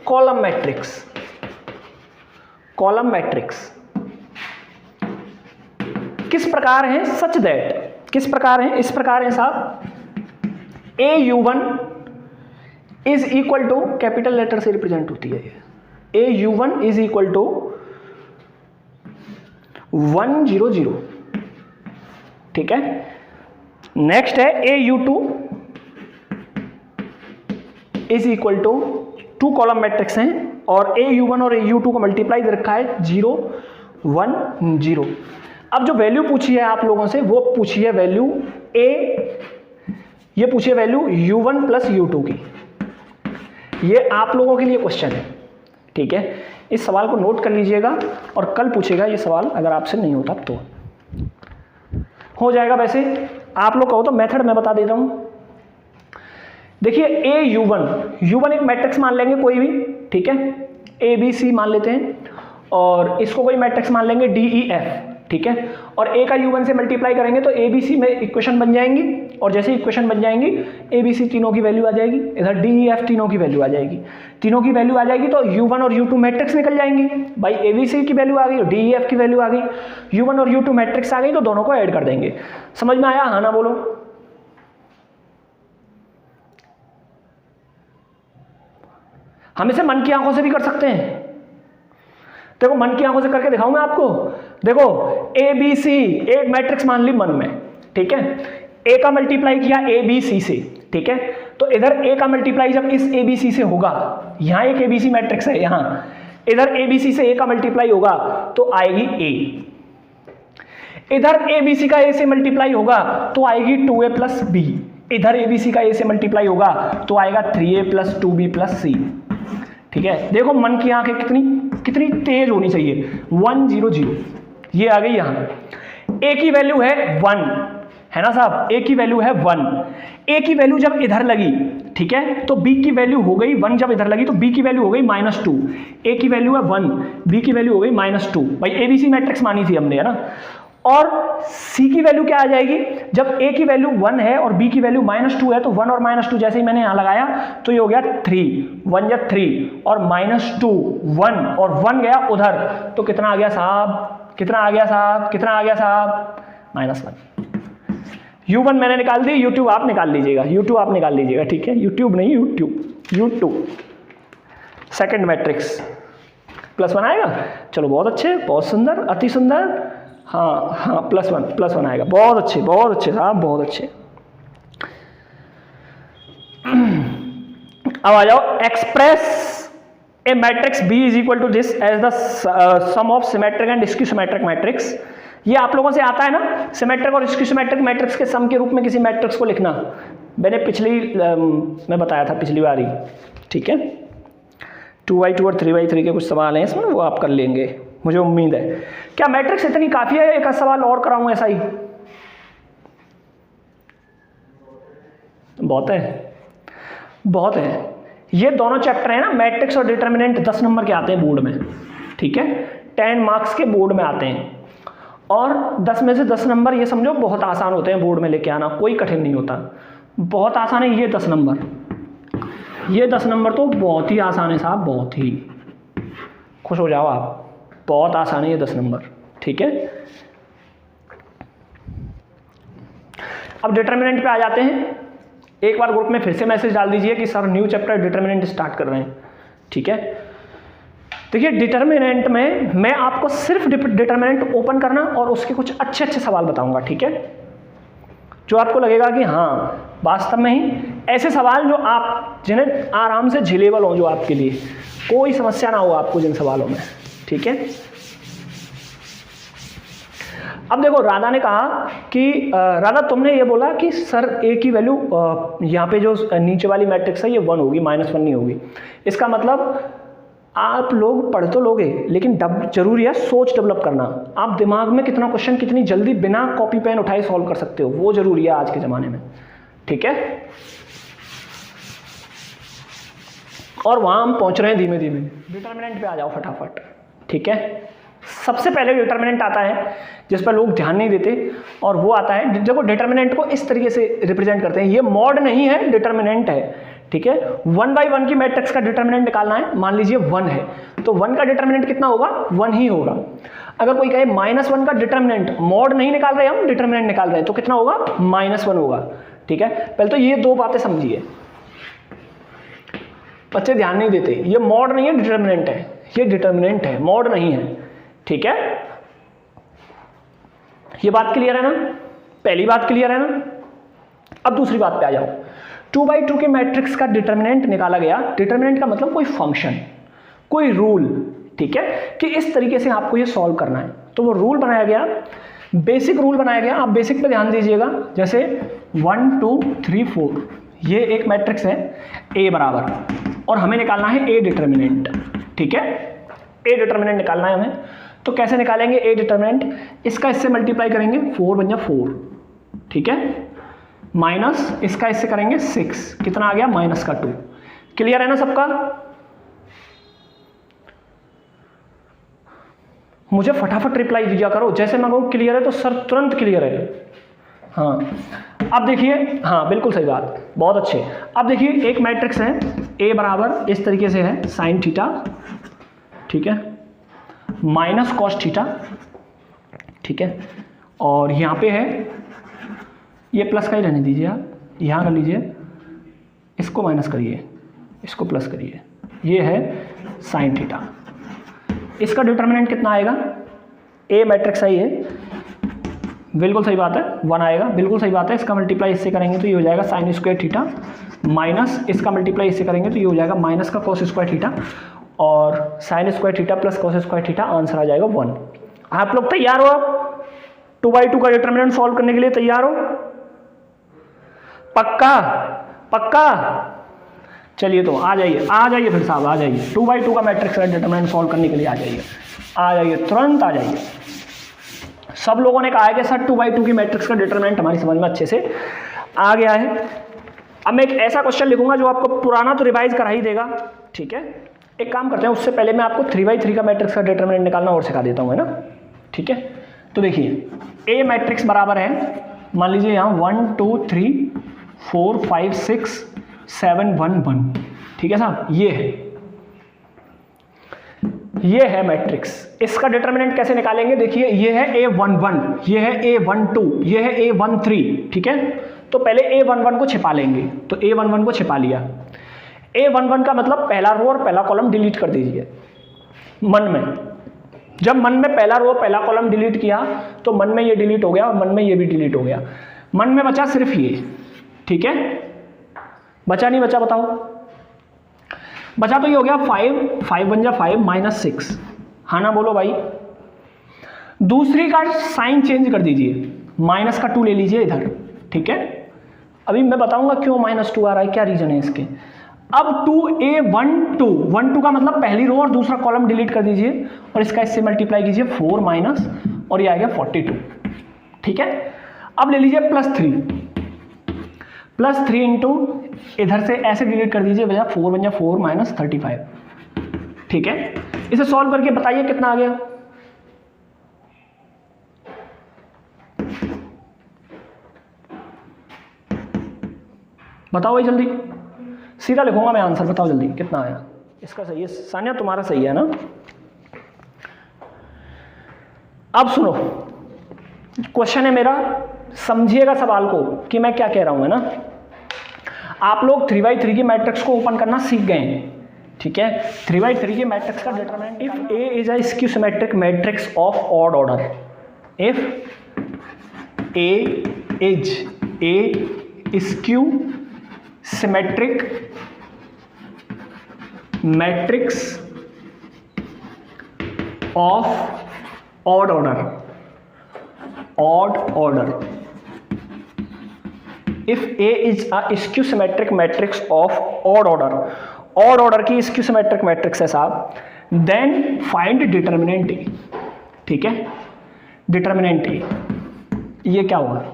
column matrix, column matrix किस प्रकार है, सच दैट किस प्रकार है, इस प्रकार है साहब, a u1 is equal to, capital letter से रिप्रेजेंट होती है ये, a u1 is equal to 1 0 0, ठीक है। नेक्स्ट है a u2 is equal to, two column matrix हैं और a u1 और a u2 को मल्टीप्लाई दे रखा है 0 1 0। अब जो वैल्यू पूछी है आप लोगों से वो पूछी है वैल्यू a, ये पूछी है वैल्यू u1 प्लस u2 की, ये आप लोगों के लिए क्वेश्चन है, ठीक है। इस सवाल को नोट कर लीजिएगा और कल पूछेगा ये सवाल, अगर आपसे नहीं होता तो हो जाएगा। वैसे आप लोग कहो तो मेथड मैं बता देता हूं। देखिए a u1 एक मैट्रिक्स मान लेंगे कोई भी, ठीक है, a b c मान लेते हैं, और इसको कोई मैट्रिक्स मान लेंगे d e f, ठीक है, और a का u1 से मल्टीप्लाई करेंगे तो a b c में इक्वेशन बन जाएंगी, और जैसे इक्वेशन बन जाएंगी a b c तीनों की वैल्यू आ जाएगी, इधर d e f तीनों की वैल्यू आ जाएगी, तीनों की वैल्यू आ जाएगी तो u1 और u2 मैट्रिक्स निकल जाएंगी भाई, a b c की वैल्यू आ गई और d e f की वैल्यू आ गई, u1 और u2 मैट्रिक्स आ गई तो दोनों को ऐड कर देंगे। समझ में आया, हाँ ना बोलो। हम इसे मन की आंखों से भी कर सकते हैं। देखो मन की आंखों से करके दिखाऊं मैं आपको। देखो ए बी सी एक मैट्रिक्स मान ली मन में, ठीक है, ए का मल्टीप्लाई किया ए बी सी से, ठीक है, तो इधर ए का मल्टीप्लाई जब इस ए बी सी से होगा, यहां एक ए बी सी मैट्रिक्स है, यहां इधर ए बी सी से ए का मल्टीप्लाई होगा तो आएगी ए, इधर ए बी सी का ए से मल्टीप्लाई होगा तो आएगी 2a प्लस बी, इधर ए बी सी का ए से मल्टीप्लाई होगा तो आएगा 3a प्लस 2b प्लस सी। ठीक है, देखो मन की आंखें कितनी कितनी तेज होनी चाहिए। 1 0 0 ये आ गई यहां। ए की वैल्यू है 1 है ना साहब, ए की वैल्यू है 1, ए की वैल्यू जब इधर लगी, ठीक है, तो बी की वैल्यू हो गई 1, जब इधर लगी तो बी की वैल्यू हो गई -2, ए की वैल्यू है 1, बी की वैल्यू हो गई -2, भाई एबीसी मैट्रिक्स मानी थी हमने, है ना। और सी की वैल्यू क्या आ जाएगी, जब ए की वैल्यू 1 है और बी की वैल्यू -2 है तो 1 और -2 जैसे ही मैंने यहां लगाया तो ये हो गया 3, 1 या 3 और -2 1 और 1 गया उधर, तो कितना आ गया साहब, कितना आ गया साहब, कितना आ गया साहब, -1। U1 मैंने निकाल दी, U2 आप निकाल लीजिएगा, U2 आप निकाल लीजिएगा, ठीक है, YouTube नहीं U2 सेकंड मैट्रिक्स +1 आएगा। चलो बहुत अच्छे, बहुत सुंदर, अति सुंदर, हाँ हाँ +1 आएगा, बहुत अच्छे साहब, बहुत अच्छे। अब आ जाओ, express a matrix B is equal to this as the sum of symmetric and skew symmetric matrix. ये आप लोगों से आता है ना, सिमेट्रिक और स्क्यू-सिमेट्रिक मैट्रिक्स के सम के रूप में किसी मैट्रिक्स को लिखना, मैंने मैं बताया था पिछली बार ही, ठीक है। 2x2 और 3x3 के कुछ सवाल हैं इसमें, वो आप कर लेंगे, मुझे उम्मीद है। क्या मैट्रिक्स इतनी काफ़ी है, एक सवाल और कराऊं ऐसा ही? बहुत है, बहुत है। ये दोनों चैप्टर है ना, मैट्रिक्स और डिटर्मिनेंट, 10 नंबर के आते हैं बोर्ड में, ठीक है, 10 मार्क्स के बोर्ड में आते हैं, और 10 में से 10 नंबर ये समझो बहुत आसान होते हैं बोर्ड में लेके आना, कोई कठिन नहीं होता, बहुत आसान है। ये 10 नंबर, ये 10 नंबर तो बहुत ही आसान है साहब, बहुत ही, खुश हो जाओ आप, बहुत आसान है ये 10 नंबर, ठीक है। अब डिटर्मिनेंट पे आ जाते हैं। एक बार ग्रुप में फिर से मैसेज डाल दीजिए कि sir new chapter determinant start कर रहे हैं, ठीक है। देखिए डिटर्मिनेंट में मैं आपको सिर्फ डिटर्मिनेंट ओपन करना और उसके कुछ अच्छे अच्छे सवाल बताऊंगा, ठीक है, जो आपको लगेगा कि हाँ वास्तव में ही ऐसे सवाल जो आप जिन्हें आराम से झेलेबल हो, जो आपके लिए कोई समस्या ना हो आपको जिन सवालों में, ठीक है। अब देखो राधा ने कहा कि राधा तुमने ये बोला कि सर ए की वैल्यू यहाँ पे जो नीचे वाली मैट्रिक्स है ये 1 होगी, -1 नहीं होगी। इसका मतलब आप लोग पढ़ तो लोगे लेकिन जरूरी है सोच डेवलप करना, आप दिमाग में कितना क्वेश्चन कितनी जल्दी बिना कॉपी पेन उठाए सॉल्व कर सकते हो, वो जरूरी है आज के ज़माने में, ठीक है। और वहाँ हम पहुँच रहे हैं धीमे धीमे। डिटर्मिनेंट पे आ जाओ फटाफट, ठीक है। सबसे पहले डिटर्मिनेंट आता है जिस पर लोग ध्यान नहीं देते, और वो आता है, देखो डिटर्मिनेंट को इस तरीके से रिप्रेजेंट करते हैं, ये मॉड नहीं है, डिटर्मिनेंट है, ठीक है। 1 by 1 की मैट्रिक्स का डिटर्मिनेंट निकालना है, मान लीजिए 1 है तो 1 का डिटर्मिनेंट कितना होगा, 1 ही होगा। अगर कोई कहे -1 का डिटर्मिनेंट, मॉड नहीं निकाल रहे हम, डिटर्मिनेंट निकाल रहे हैं, तो कितना होगा, -1 होगा, ठीक है। पहले तो ये दो बातें समझिए, बच्चे ध्यान नहीं देते, ये मॉड नहीं है, डिटर्मिनेंट है, ये डिटर्मिनेंट है, मॉड नहीं है, ठीक है। ये बात क्लियर है ना, पहली बात क्लियर है ना। अब दूसरी बात पे आ जाओ। 2 by 2 के मैट्रिक्स का डिटर्मिनेंट निकाला गया, डिटर्मिनेंट का मतलब कोई फंक्शन, कोई रूल, ठीक है, कि इस तरीके से आपको ये सॉल्व करना है, तो वो रूल बनाया गया, बेसिक रूल बनाया गया। आप बेसिक पे ध्यान दीजिएगा, जैसे 1 2 3 4 ये एक मैट्रिक्स है ए बराबर, और हमें निकालना है ए डिटर्मिनेंट, ठीक है, ए डिटर्मिनेंट निकालना है हमें। तो कैसे निकालेंगे ए डिटर्मिनेंट, इसका इससे मल्टीप्लाई करेंगे, 4 बन जा 4, ठीक है, माइनस इसका इससे करेंगे 6, कितना आ गया, -2। क्लियर है ना सबका? मुझे फटाफट रिप्लाई दिया करो, जैसे मैं कहूँ क्लियर है तो सर तुरंत क्लियर है। हाँ अब देखिए, हाँ बिल्कुल सही बात, बहुत अच्छे। अब देखिए एक मैट्रिक्स है ए बराबर इस तरीके से है, sin थीटा, ठीक है, -cos थीटा, ठीक है, और यहाँ पे है, ये प्लस का ही रहने दीजिए आप, यहाँ कर लीजिए, इसको माइनस करिए, इसको प्लस करिए, ये है sin थीटा, इसका डिटर्मिनेंट कितना आएगा, ए मैट्रिक्स सही है, बिल्कुल सही बात है, 1 आएगा, बिल्कुल सही बात है। इसका मल्टीप्लाई इससे करेंगे तो ये हो जाएगा साइन स्क्वायर थीटा, माइनस इसका मल्टीप्लाई इससे करेंगे तो ये हो जाएगा माइनस का कॉस स्क्वायर थीटा, और sine square theta plus cos square theta, answer आ जाएगा 1। आप लोग तैयार हो? अब 2/2 का डिटर्मिनेंट सॉल्व करने के लिए तैयार हो? पक्का पक्का? चलिए तो आ जाइए फिर साहब, आ जाइए 2/2 का मैट्रिक्स का डिटर्मिनेंट सॉल्व करने के लिए आ जाइए, तुरंत आ जाइए। सब लोगों ने कहा है कि सर 2/2 की मैट्रिक्स का डिटर्मिनेंट हमारी समझ में अच्छे से आ गया है। अब मैं एक ऐसा क्वेश्चन लिखूंगा जो आपको पुराना तो रिवाइज करा ही देगा, ठीक है। एक काम करते हैं, उससे पहले मैं आपको 3/3 का मैट्रिक्स का डिटर्मिनेंट निकालना और सिखा देता हूँ, है ना, ठीक है। तो देखिए ए मैट्रिक्स बराबर है, मान लीजिए यहाँ 1 2 3 4 5 6 7 1 1, ठीक है साहब, ये है मैट्रिक्स। इसका डिटर्मिनेंट कैसे निकालेंगे? देखिए ये है A11, ये है A12, ये है A13, ठीक है। तो पहले A11 को छिपा लेंगे, तो A11 को छिपा लिया। A11 का मतलब पहला रो और पहला कॉलम डिलीट कर दीजिए मन में। जब मन में पहला रो पहला कॉलम डिलीट किया तो मन में ये डिलीट हो गया और मन में ये भी डिलीट हो गया, मन में बचा सिर्फ ये, ठीक है। बचा नहीं बचा बताओ? बचा तो ये हो गया 5 5 1 जा 5 माइनस 6, हाँ ना बोलो भाई। दूसरी का साइन चेंज कर दीजिए, माइनस का 2 ले लीजिए इधर, ठीक है। अभी मैं बताऊंगा क्यों -2 आ रहा है, क्या रीजन है इसके। अब 2A12 का मतलब पहली रो और दूसरा कॉलम डिलीट कर दीजिए और इसका इससे मल्टीप्लाई कीजिए 4 माइनस, और ये आ गया 42, ठीक है। अब ले लीजिए +3 इंटू इधर से ऐसे डिलीट कर दीजिए, बजा 4 बन जा 4 माइनस 35, ठीक है। इसे सॉल्व करके बताइए कितना आ गया। बताओ भाई जल्दी, सीधा लिखूंगा मैं आंसर, बताओ जल्दी कितना आया। इसका सही है सानिया, तुम्हारा सही है ना। अब सुनो, क्वेश्चन है मेरा, समझिएगा सवाल को कि मैं क्या कह रहा हूं, है ना। आप लोग 3/3 की मैट्रिक्स को ओपन करना सीख गए हैं, ठीक है। 3/3 की मैट्रिक्स का determinant, if A is a skew symmetric matrix of odd order, if A is A skew symmetric matrix of odd order, if A is a skew symmetric matrix of odd order की skew symmetric matrix है साहब, then find determinant A, ठीक है। determinant A ये क्या होगा?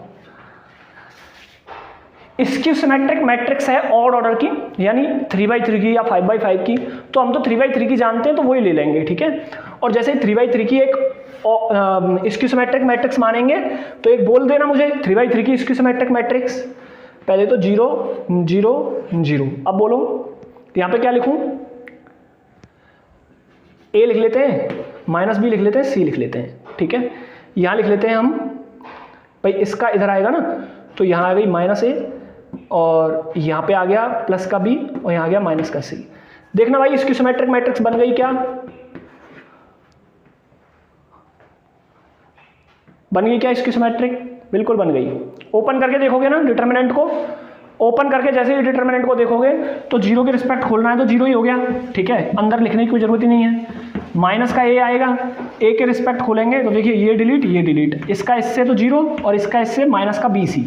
स्क्यू सिमेट्रिक मैट्रिक्स है ऑड ऑर्डर की, यानी 3/3 की या 5/5 की, तो हम तो 3/3 की जानते हैं तो वही ले लेंगे, ठीक है। और जैसे 3/3 की एक स्क्यू सिमेट्रिक मैट्रिक्स मानेंगे तो एक बोल देना मुझे 3/3 की स्क्यू सिमेट्रिक मैट्रिक्स। पहले तो 0 0 0, अब बोलो यहाँ पे क्या लिखूं? A लिख लेते हैं, -B लिख लेते हैं, C लिख लेते हैं, ठीक है। यहाँ लिख लेते हैं हम भाई, इसका इधर आएगा ना, तो यहाँ आ गई -A और यहाँ पे आ गया प्लस का B और यहाँ आ गया माइनस का C। देखना भाई स्क्यू सिमेट्रिक मैट्रिक्स बन गई क्या? बन गई क्या स्क्यू सिमेट्रिक? बिल्कुल बन गई। ओपन करके देखोगे ना डिटरमिनेंट को, ओपन करके जैसे ही डिटरमिनेंट को देखोगे तो 0 के रिस्पेक्ट खोलना है तो 0 ही हो गया, ठीक है। अंदर लिखने की कोई जरूरत ही नहीं है। माइनस का A आएगा, A के रिस्पेक्ट खोलेंगे तो देखिए ये डिलीट, इसका इससे तो 0 और इसका इससे माइनस का BC,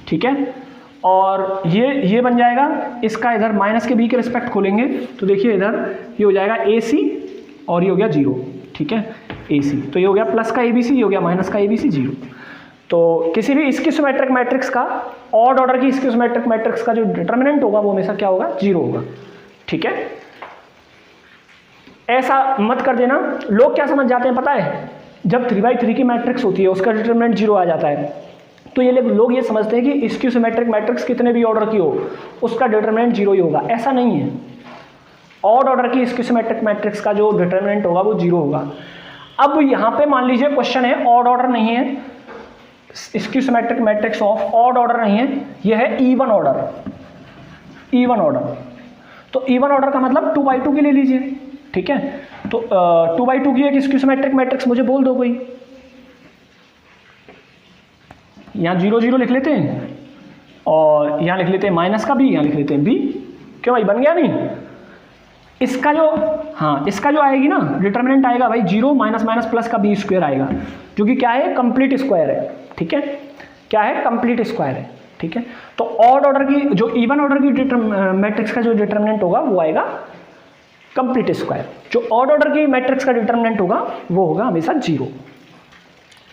ठीक है। और ये बन जाएगा, इसका इधर माइनस के B के रिस्पेक्ट खोलेंगे तो देखिए इधर ये हो जाएगा AC और ये हो गया 0, ठीक है, AC। तो ये हो गया प्लस का ABC, ये हो गया माइनस का ABC 0। तो किसी भी स्क्यू सिमेट्रिक मैट्रिक्स का, ऑड ऑर्डर की स्क्यू सिमेट्रिक मैट्रिक्स का जो डिटरमिनेंट होगा वो हमेशा क्या होगा? 0 होगा, ठीक है। ऐसा मत कर देना, लोग क्या समझ जाते हैं पता है, जब 3/3 की मैट्रिक्स होती है उसका डिटरमिनेंट 0 आ जाता है तो ये लोग ये समझते हैं कि स्क्यू सिमेट्रिक मैट्रिक्स कितने भी ऑर्डर की हो उसका डिटरमिनेंट 0 ही होगा। ऐसा नहीं है, ऑड ऑर्डर की स्क्यू सिमेट्रिक मैट्रिक्स का जो डिटरमिनेंट होगा वो 0 होगा। अब यहाँ पे मान लीजिए क्वेश्चन है ऑड ऑर्डर नहीं है, skew symmetric matrix of odd order नहीं है, यह है इवन ऑर्डर। तो इवन ऑर्डर का मतलब 2/2 की ले लीजिए, ठीक है। तो 2/2 की एक स्क्यू मैट्रिक्स मुझे बोल दो कोई। यहाँ 0 0 लिख लेते हैं और यहाँ लिख लेते हैं माइनस का बी, यहाँ लिख लेते हैं बी। क्यों भाई, बन गया नहीं? इसका जो, हाँ इसका जो आएगी ना डिटर्मिनेंट आएगा भाई 0 माइनस माइनस प्लस का बी स्क्वायर आएगा, जो कि क्या है, कंप्लीट स्क्वायर है। ठीक है, क्या है, कंप्लीट स्क्वायर है। ठीक है, तो ऑड ऑर्डर की, जो इवन ऑर्डर की मैट्रिक्स का जो डिटर्मिनेंट होगा वो आएगा कंप्लीट स्क्वायर। जो ऑड ऑर्डर की मैट्रिक्स का डिटर्मिनेंट होगा वो होगा हमेशा 0।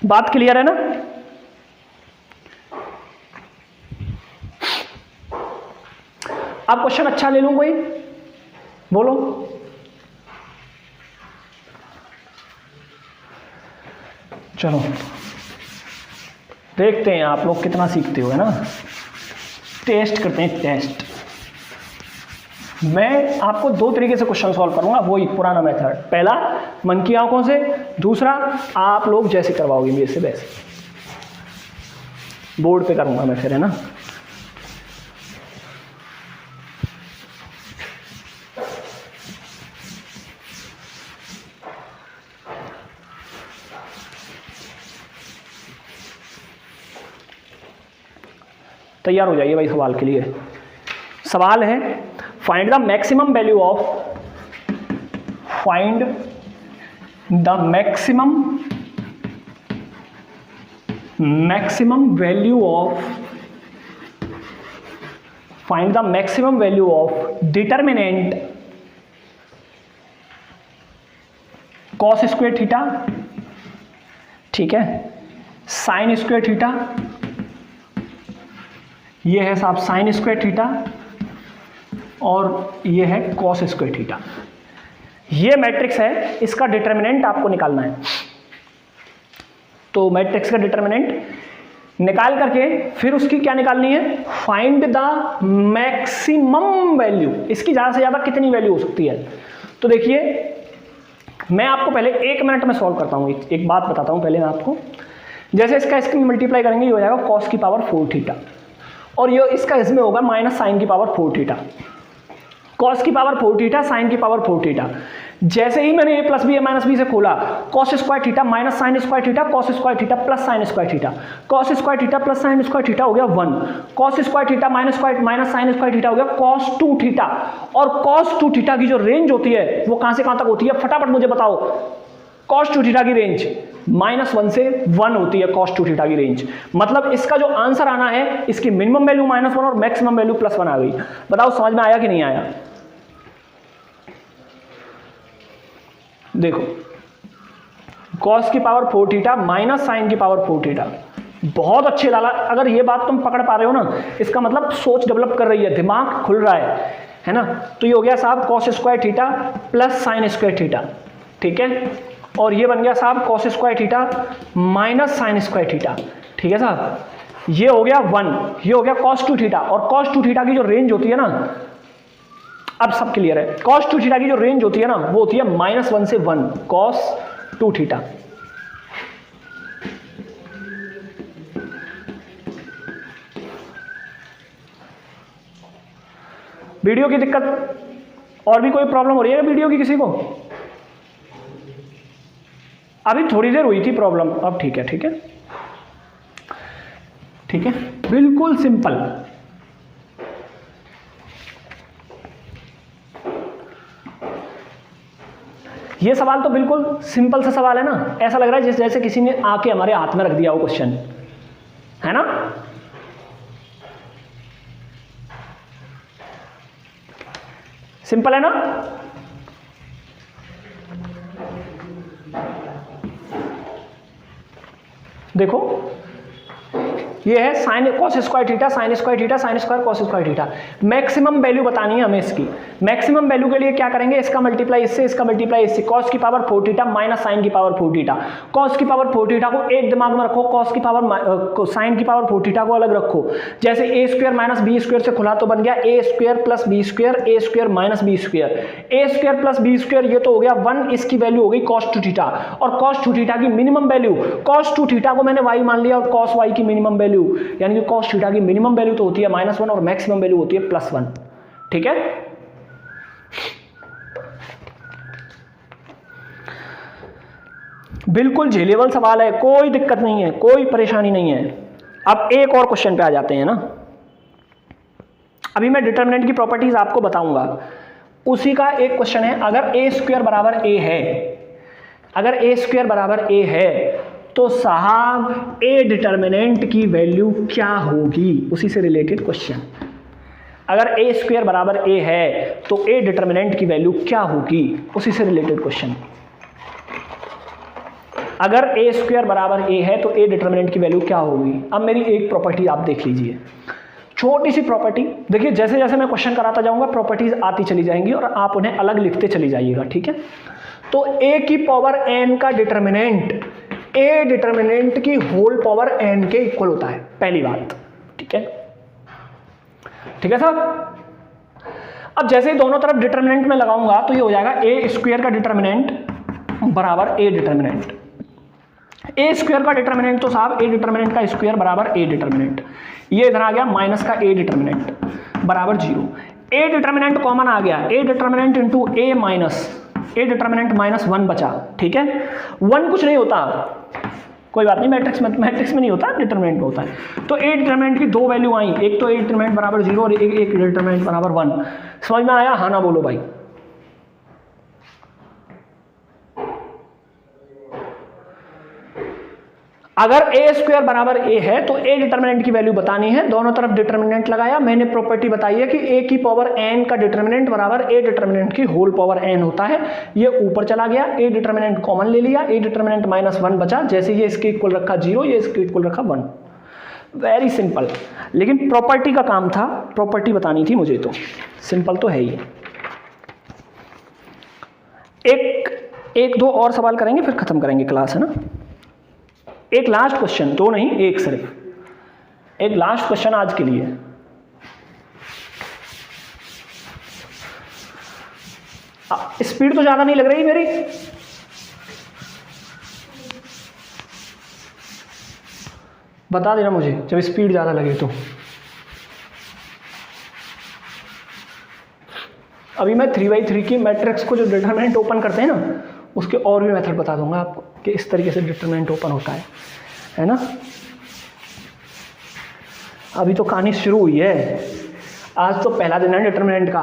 बात क्लियर है ना? अब क्वेश्चन अच्छा ले लूं कोई, बोलो। चलो देखते हैं आप लोग कितना सीखते हो, है ना। टेस्ट करते हैं, टेस्ट। मैं आपको 2 तरीके से क्वेश्चन सॉल्व करूंगा, वही पुराना मेथड। पहला मन की आंखों से, दूसरा आप लोग जैसे करवाओगे मेरे से वैसे, बोर्ड पे करूंगा मैं फिर, है ना। तैयार हो जाइए भाई सवाल के लिए। सवाल है find the maximum value of, find the maximum value of, find the maximum value of determinant cos square theta, ठीक है, साइन स्क्वायर थीटा, ये है साहब साइन स्क्वायर थीटा, और ये है कॉस स्क्वायर थीटा। ये मैट्रिक्स है, इसका डिटर्मिनेंट आपको निकालना है। तो मैट्रिक्स का डिटर्मिनेंट निकाल करके फिर उसकी क्या निकालनी है, फाइंड द मैक्सिमम वैल्यू। इसकी ज़्यादा से ज़्यादा कितनी वैल्यू हो सकती है? तो देखिए मैं आपको पहले 1 मिनट में सॉल्व करता हूँ। एक बात बताता हूँ पहले मैं आपको। जैसे इसका मल्टीप्लाई करेंगे, ये हो जाएगा कॉस की पावर 4 थीटा, और ये इसका इसमें होगा माइनस साइन की पावर 4 थीटा। कॉस की पावर 4 थीटा, साइन की पावर 4 थीटा। जैसे ही मैंने a plus B, a minus B से खोला, cos square theta minus sine square theta, cos square theta plus sine square theta, cos square theta plus sine square theta हो गया 1, cos square theta minus sine square theta हो गया cos 2 थीटा। और cos 2 थीटा की जो रेंज होती है वो कहां से कहां तक होती है, फटाफट मुझे बताओ। cos 2 थीटा की रेंज -1 से 1 होती है, cos 2 थीटा की रेंज। मतलब इसका जो आंसर आना है, इसकी मिनिमम वैल्यू -1 और मैक्सिमम वैल्यू +1 आ गई। बताओ समझ में आया कि नहीं आया? देखो cos की पावर 4 थीटा माइनस साइन की पावर 4 थीटा, बहुत अच्छे लाला। अगर ये बात तुम पकड़ पा रहे हो ना, इसका मतलब सोच डेवलप कर रही है, दिमाग खुल रहा है ना। तो ये हो गया साहब cos square theta plus sine square theta, ठीक है। और ये बन गया साहब cos square theta minus sine square theta, ठीक है साहब। ये हो गया 1, ये हो गया cos 2 थीटा। और cos 2 थीटा की जो रेंज होती है ना, अब सब क्लियर है। cos 2 थीटा की जो रेंज होती है ना, वो होती है -1 से 1, cos 2 थीटा। वीडियो की दिक्कत और भी कोई प्रॉब्लम हो रही है वीडियो की किसी को? अभी थोड़ी देर हुई थी प्रॉब्लम, अब ठीक है, ठीक है, ठीक है, बिल्कुल सिंपल। ये सवाल तो बिल्कुल सिंपल सा सवाल है ना, ऐसा लग रहा है जैसे किसी ने आके हमारे हाथ में रख दिया वो क्वेश्चन, है ना। सिंपल है ना। देखो ये है sine cos square theta, sign square theta, sine square cos square theta. Maximum value बतानी है हमें इसकी। मैक्सिमम वैल्यू के लिए क्या करेंगे, इसका मल्टीप्लाई इससे, इसका मल्टीप्लाई इससे। कॉस की पावर 4 थीटा माइनस साइन की पावर 4 थीटा। कॉस की पावर 4 थीटा को एक दिमाग में रखो, कॉस की पावर साइन की पावर 4 थीटा को अलग रखो। जैसे ए स्क्वायर माइनस बी स्क्वायर से खुला तो बन गया ए स्क्वायर प्लस बी स्क्वायर, ए स्क्वायर माइनस बी स्क्वायर। ए स्क्वायर प्लस बी स्क्वायर ये तो हो गया 1, इसकी वैल्यू हो गई cos 2 थीटा। और cos 2 थीटा की मिनिमम वैल्यू, cos 2 थीटा को मैंने y मान लिया, और cos y की मिनिमम वैल्यू, यानी कि cos थीटा की मिनिमम वैल्यू तो होती है -1 और मैक्सिमम वैल्यू होती है +1, ठीक है। बिल्कुल झेलेबल सवाल है, कोई दिक्कत नहीं है, कोई परेशानी नहीं है। अब एक और क्वेश्चन पे आ जाते हैं ना। अभी मैं डिटर्मिनेंट की प्रॉपर्टीज आपको बताऊंगा, उसी का एक क्वेश्चन है। अगर ए स्क्वायर बराबर ए है, अगर ए स्क्वायर बराबर ए है तो साहब ए डिटर्मिनेंट की वैल्यू क्या होगी, उसी से रिलेटेड क्वेश्चन। अगर ए स्क्वायर बराबर ए है तो ए डिटर्मिनेंट की वैल्यू क्या होगी, उसी से रिलेटेड क्वेश्चन। अगर ए स्क्वायर बराबर ए है तो ए डिटर्मिनेंट की वैल्यू क्या होगी। अब मेरी एक प्रॉपर्टी आप देख लीजिए, छोटी सी प्रॉपर्टी। देखिए जैसे जैसे मैं क्वेश्चन कराता जाऊंगा प्रॉपर्टीज आती चली जाएंगी और आप उन्हें अलग लिखते चली जाइएगा, ठीक है। तो ए की पावर एन का डिटर्मिनेंट ए डिटर्मिनेंट की होल पावर एन के इक्वल होता है, पहली बात, ठीक है। ठीक है साहब। अब जैसे ही दोनों तरफ डिटर्मिनेंट में लगाऊंगा तो ये हो जाएगा ए स्क्वायर का डिटर्मिनेंट बराबर ए डिटर्मिनेंट। ए स्क्वायर का डिटर्मिनेंट तो साहब ए डिटर्मिनेंट का स्क्वायर बराबर ए डिटर्मिनेंट, ये इधर आ गया माइनस का ए डिटर्मिनेंट बराबर 0। ए डिटर्मिनेंट कॉमन आ गया, ए डिटर्मिनेंट इंटू ए माइनस ए डिटर्मिनेंट माइनस 1 बचा, ठीक है। 1 कुछ नहीं होता, कोई बात नहीं, मैट्रिक्स में नहीं होता, डिटर्मिनेंट में होता है। तो ए डिटर्मिनेंट की दो वैल्यू आई, एक तो ए डिटर्मिनेंट बराबर 0 और एक डिटर्मिनेंट बराबर 1। समझ में आया, हाँ ना बोलो भाई। अगर ए स्क्वायर बराबर ए है तो ए डिटर्मिनेंट की वैल्यू बतानी है, दोनों तरफ डिटर्मिनेंट लगाया, मैंने प्रॉपर्टी बताई है कि ए की पावर एन का डिटर्मिनेंट बराबर ए डिटर्मिनेंट की होल पावर एन होता है। ये ऊपर चला गया, ए डिटर्मिनेंट कॉमन ले लिया, ए डिटर्मिनेंट माइनस 1 बचा, जैसे ये इसके इक्वल रखा 0, ये इसके इक्वल रखा 1। Very simple. लेकिन प्रॉपर्टी का काम था, प्रॉपर्टी बतानी थी मुझे, तो सिंपल तो है ही। एक दो और सवाल करेंगे फिर खत्म करेंगे क्लास, है ना। एक लास्ट क्वेश्चन, दो नहीं एक, सिर्फ एक लास्ट क्वेश्चन आज के लिए। स्पीड तो ज्यादा नहीं लग रही मेरी, बता देना मुझे जब स्पीड ज्यादा लगे तो। अभी मैं 3x3 की मैट्रिक्स को जो डिटरमिनेंट ओपन करते हैं ना, उसके और भी मेथड बता दूंगा आपको कि इस तरीके से डिटरमिनेंट ओपन होता है ना। अभी तो कहानी शुरू हुई है, आज तो पहला दिन है डिटरमिनेंट का।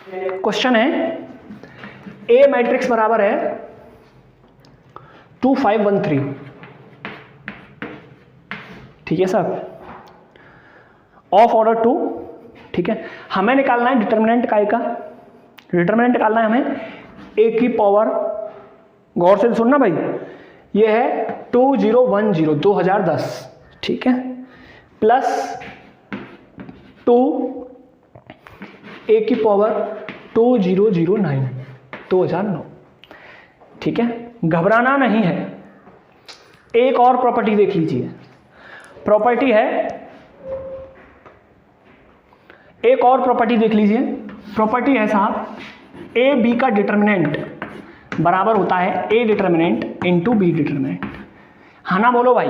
क्वेश्चन है ए मैट्रिक्स बराबर है 2 5 1 3, ठीक है साहब, ऑफ ऑर्डर 2, ठीक है। हमें निकालना है डिटरमिनेंट काय का, डिटरमिनेंट निकालना है हमें ए की पावर, गौर से सुनना भाई, ये है 2010 2010, ठीक है, प्लस 2 ए की पावर 2009 2009, ठीक है। घबराना नहीं है। एक और प्रॉपर्टी देख लीजिए, प्रॉपर्टी है, एक और प्रॉपर्टी देख लीजिए। प्रॉपर्टी है साहब ए बी का डिटरमिनेंट बराबर होता है ए डिटरमिनेंट इंटू बी डिटरमिनेंट। हाँ ना बोलो भाई।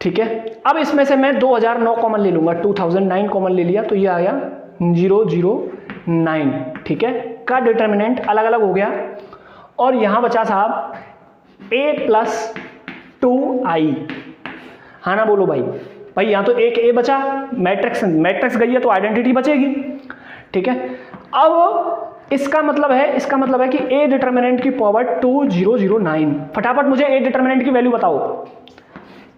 ठीक है। अब इसमें से मैं 2009 कॉमन ले लूंगा, 2009 कॉमन ले लिया तो ये आ गया 009, ठीक है, का डिटरमिनेंट अलग अलग हो गया। और यहां बचा साहब a प्लस 2i। हाँ ना बोलो भाई। भाई यहां तो एक a बचा, मैट्रिक्स गई है तो आइडेंटिटी बचेगी, ठीक है। अब इसका मतलब है कि a डिटरमिनेंट की पावर 2009, फटाफट मुझे a डिटरमिनेंट की वैल्यू बताओ,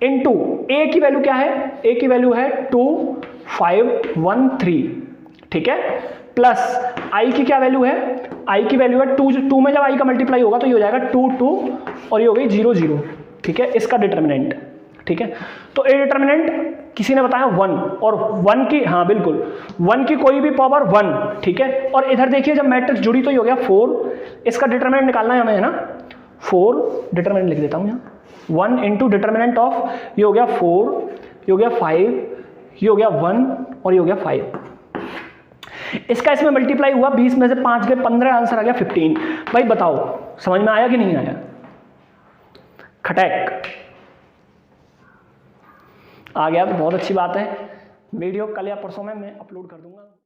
इनटू a की वैल्यू क्या है, a की वैल्यू है 2513, ठीक है, प्लस i की क्या वैल्यू है, i की वैल्यू है 2 में जब i का मल्टीप्लाई होगा तो ये हो जाएगा 2 और ये हो गई 0, ठीक है, इसका डिटरमिनेंट, ठीक है। तो ए डिटरमिनेंट किसी ने बताया 1, और 1 की, हाँ बिल्कुल 1 की कोई भी पावर 1, ठीक है। और इधर देखिए जब मैट्रिक्स जुड़ी तो ये हो गया 4, इसका डिटरमिनेंट निकालना है हमें, है ना, 4 डिटरमिनेंट लिख देता हूं यहाँ, 1 इंटू डिटरमिनेंट ऑफ, ये हो गया 4, ये हो गया 5, ये हो गया 1 और ये हो गया 5। इसका इसमें मल्टीप्लाई हुआ, 20 में से 5 गए 15, आंसर आ गया 15। भाई बताओ समझ में आया कि नहीं आया? खटैक आ गया तो बहुत अच्छी बात है। वीडियो कल या परसों में मैं अपलोड कर दूंगा।